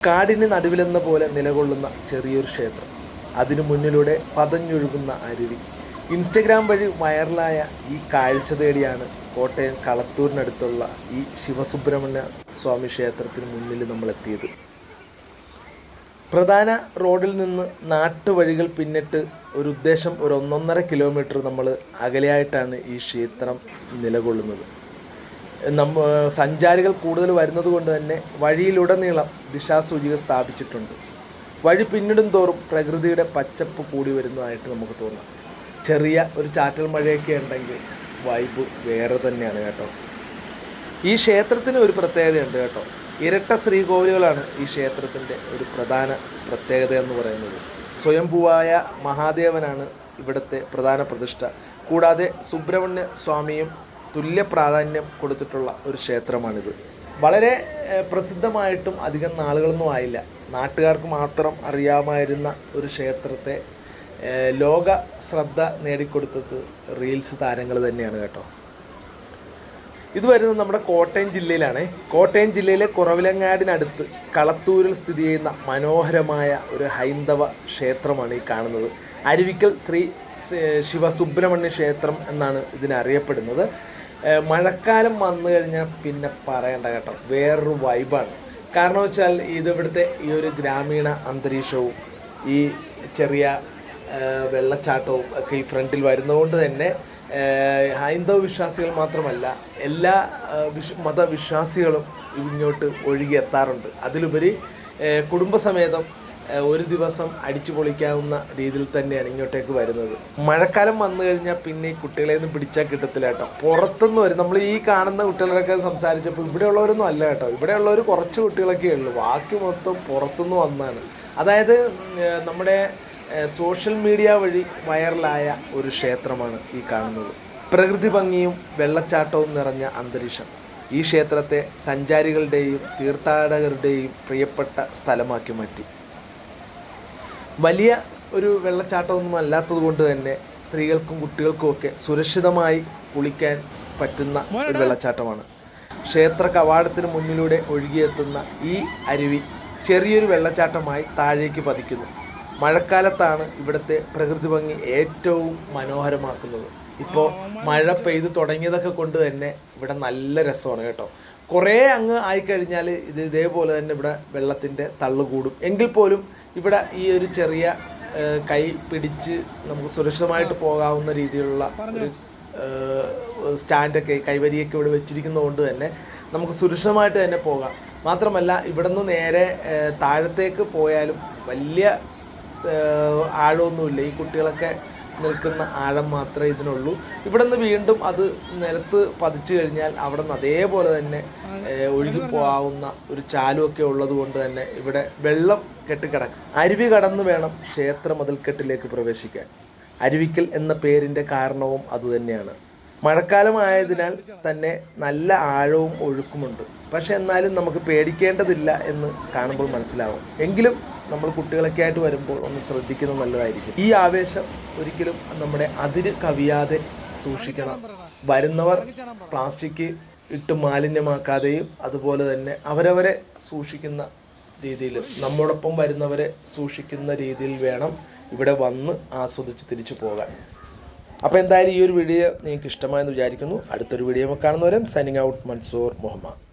കാടിന് നടുവിലെന്ന പോലെ നിലകൊള്ളുന്ന ചെറിയൊരു ക്ഷേത്രം, അതിനു മുന്നിലൂടെ പതഞ്ഞൊഴുകുന്ന അരുവി. ഇൻസ്റ്റഗ്രാം വഴി വൈറലായ ഈ കാഴ്ച തേടിയാണ് കോട്ടയം കളത്തൂരിനടുത്തുള്ള ഈ ശിവസുബ്രഹ്മണ്യ സ്വാമി ക്ഷേത്രത്തിന് മുന്നിൽ നമ്മൾ എത്തിയത്. പ്രധാന റോഡിൽ നിന്ന് നാട്ടുവഴികൾ പിന്നിട്ട് ഒരു 1.5 കിലോമീറ്റർ നമ്മൾ അകലെയായിട്ടാണ് ഈ ക്ഷേത്രം നിലകൊള്ളുന്നത്. സഞ്ചാരികൾ കൂടുതൽ വരുന്നത് കൊണ്ട് തന്നെ വഴിയിലുടനീളം ദിശാസൂചിക സ്ഥാപിച്ചിട്ടുണ്ട്. വഴി പിന്നിടും തോറും പ്രകൃതിയുടെ പച്ചപ്പ് കൂടി വരുന്നതായിട്ട് നമുക്ക് തോന്നാം. ചെറിയ ഒരു ചാറ്റൽ മഴയൊക്കെ ഉണ്ടെങ്കിൽ വൈബ് വേറെ തന്നെയാണ് കേട്ടോ. ഈ ക്ഷേത്രത്തിന് ഒരു പ്രത്യേകതയുണ്ട് കേട്ടോ. ഇരട്ട ശ്രീകോവിലുകളാണ് ഈ ക്ഷേത്രത്തിൻ്റെ ഒരു പ്രധാന പ്രത്യേകത എന്ന് പറയുന്നത്. സ്വയംഭൂവായ മഹാദേവനാണ് ഇവിടുത്തെ പ്രധാന പ്രതിഷ്ഠ. കൂടാതെ സുബ്രഹ്മണ്യ സ്വാമിയും തുല്യ പ്രാധാന്യം കൊടുത്തിട്ടുള്ള ഒരു ക്ഷേത്രമാണിത്. വളരെ പ്രസിദ്ധമായിട്ടും അധികം നാളുകളൊന്നും ആയില്ല. നാട്ടുകാർക്ക് മാത്രം അറിയാമായിരുന്ന ഒരു ക്ഷേത്രത്തെ ലോക ശ്രദ്ധ നേടിക്കൊടുത്തത് റീൽസ് താരങ്ങൾ തന്നെയാണ് കേട്ടോ. ഇത് വരുന്നത് നമ്മുടെ കോട്ടയം ജില്ലയിലാണ്. കോട്ടയം ജില്ലയിലെ കുറവിലങ്ങാടിനടുത്ത് കളത്തൂരിൽ സ്ഥിതി ചെയ്യുന്ന മനോഹരമായ ഒരു ഹൈന്ദവ ക്ഷേത്രമാണ് ഈ കാണുന്നത്. അരുവിക്കൽ ശ്രീ ശിവസുബ്രഹ്മണ്യ ക്ഷേത്രം എന്നാണ് ഇതിനറിയപ്പെടുന്നത്. മഴക്കാലം വന്നു കഴിഞ്ഞാൽ പിന്നെ പറയണ്ട കേട്ടോ, വേറൊരു വൈബാണ്. കാരണം വെച്ചാൽ ഇവിടുത്തെ ഈ ഒരു ഗ്രാമീണ അന്തരീക്ഷവും ഈ ചെറിയ വെള്ളച്ചാട്ടവും ഒക്കെ ഈ ഫ്രണ്ടിൽ വരുന്നതുകൊണ്ട് തന്നെ ഹൈന്ദവ വിശ്വാസികൾ മാത്രമല്ല എല്ലാ മതവിശ്വാസികളും ഇങ്ങോട്ട് ഒഴുകിയെത്താറുണ്ട്. അതിലുപരി കുടുംബസമേതം ഒരു ദിവസം അടിച്ചു പൊളിക്കാവുന്ന രീതിയിൽ തന്നെയാണ് ഇങ്ങോട്ടേക്ക് വരുന്നത്. മഴക്കാലം വന്നു കഴിഞ്ഞാൽ പിന്നെ ഈ കുട്ടികളെ ഒന്നും പിടിച്ചാൽ കിട്ടത്തില്ല കേട്ടോ. പുറത്തുനിന്ന് വരും. നമ്മൾ ഈ കാണുന്ന കുട്ടികളൊക്കെ സംസാരിച്ചപ്പോൾ ഇവിടെയുള്ളവരൊന്നും അല്ല കേട്ടോ. ഇവിടെയുള്ളവർ കുറച്ച് കുട്ടികളൊക്കെ ഉള്ളൂ, ബാക്കി മൊത്തം പുറത്തുനിന്ന് വന്നാണ്. അതായത് നമ്മുടെ സോഷ്യൽ മീഡിയ വഴി വൈറലായ ഒരു ക്ഷേത്രമാണ് ഈ കാണുന്നത്. പ്രകൃതി ഭംഗിയും വെള്ളച്ചാട്ടവും നിറഞ്ഞ അന്തരീക്ഷം ഈ ക്ഷേത്രത്തെ സഞ്ചാരികളുടെയും തീർത്ഥാടകരുടെയും പ്രിയപ്പെട്ട സ്ഥലമാക്കി മാറ്റി. വലിയ ഒരു വെള്ളച്ചാട്ടമൊന്നും അല്ലാത്തത് കൊണ്ട് തന്നെ സ്ത്രീകൾക്കും കുട്ടികൾക്കുമൊക്കെ സുരക്ഷിതമായി കുളിക്കാൻ പറ്റുന്ന ഒരു വെള്ളച്ചാട്ടമാണ്. ക്ഷേത്ര കവാടത്തിന് മുന്നിലൂടെ ഒഴുകിയെത്തുന്ന ഈ അരുവി ചെറിയൊരു വെള്ളച്ചാട്ടമായി താഴേക്ക് പതിക്കുന്നു. മഴക്കാലത്താണ് ഇവിടുത്തെ പ്രകൃതി ഭംഗി ഏറ്റവും മനോഹരമാക്കുന്നത്. ഇപ്പോൾ മഴ പെയ്ത് തുടങ്ങിയതൊക്കെ കൊണ്ട് തന്നെ ഇവിടെ നല്ല രസമാണ് കേട്ടോ. കുറേ അങ്ങ് ആയിക്കഴിഞ്ഞാൽ ഇതേപോലെ തന്നെ ഇവിടെ വെള്ളത്തിൻ്റെ തള്ളു കൂടും. എങ്കിൽ പോലും ഇവിടെ ഈ ഒരു ചെറിയ കൈ പിടിച്ച് നമുക്ക് സുരക്ഷിതമായിട്ട് പോകാവുന്ന രീതിയിലുള്ള ഒരു സ്റ്റാൻഡൊക്കെ കൈവരിയൊക്കെ ഇവിടെ വെച്ചിരിക്കുന്നതുകൊണ്ട് തന്നെ നമുക്ക് സുരക്ഷിതമായിട്ട് തന്നെ പോകാം. മാത്രമല്ല ഇവിടെ നിന്ന് നേരെ താഴത്തേക്ക് പോയാലും വലിയ ആഴമൊന്നുമില്ല. ഈ കുട്ടികളൊക്കെ നിൽക്കുന്ന ആഴം മാത്രമേ ഇതിനുള്ളൂ. ഇവിടെ നിന്ന് വീണ്ടും അത് നിലത്ത് പതിച്ചു കഴിഞ്ഞാൽ അവിടെ നിന്ന് അതേപോലെ തന്നെ ഒഴുകിപ്പോകാവുന്ന ഒരു ചാലുമൊക്കെ ഉള്ളത് കൊണ്ട് തന്നെ ഇവിടെ വെള്ളം കെട്ടിക്കിടക്കും. അരുവി കടന്നു വേണം ക്ഷേത്ര മതിൽക്കെട്ടിലേക്ക് പ്രവേശിക്കാൻ. അരുവിക്കൽ എന്ന പേരിൻ്റെ കാരണവും അതുതന്നെയാണ്. മഴക്കാലമായതിനാൽ തന്നെ നല്ല ആഴവും ഒഴുക്കുമുണ്ട്. പക്ഷെ എന്നാലും നമുക്ക് പേടിക്കേണ്ടതില്ല എന്ന് കാണുമ്പോൾ മനസ്സിലാവും. എങ്കിലും നമ്മൾ കുട്ടികളൊക്കെ ആയിട്ട് വരുമ്പോൾ ഒന്ന് ശ്രദ്ധിക്കുന്നത് നല്ലതായിരിക്കും. ഈ ആവേശം ഒരിക്കലും നമ്മുടെ അതിര് കവിയാതെ സൂക്ഷിക്കണം. വരുന്നവർ പ്ലാസ്റ്റിക് ഇട്ട് മാലിന്യമാക്കാതെയും അതുപോലെ തന്നെ അവരവരെ സൂക്ഷിക്കുന്ന രീതിയിൽ നമ്മോടൊപ്പം വരുന്നവരെ സൂക്ഷിക്കുന്ന രീതിയിൽ വേണം ഇവിടെ വന്ന് ആസ്വദിച്ച് തിരിച്ചു പോകാൻ. അപ്പോൾ എന്തായാലും ഈ ഒരു വീഡിയോ നിങ്ങൾക്ക് ഇഷ്ടമായെന്ന് വിചാരിക്കുന്നു. അടുത്തൊരു വീഡിയോ കാണുന്നവരും സൈനിങ് ഔട്ട്, മൻസൂർ മുഹമ്മദ്.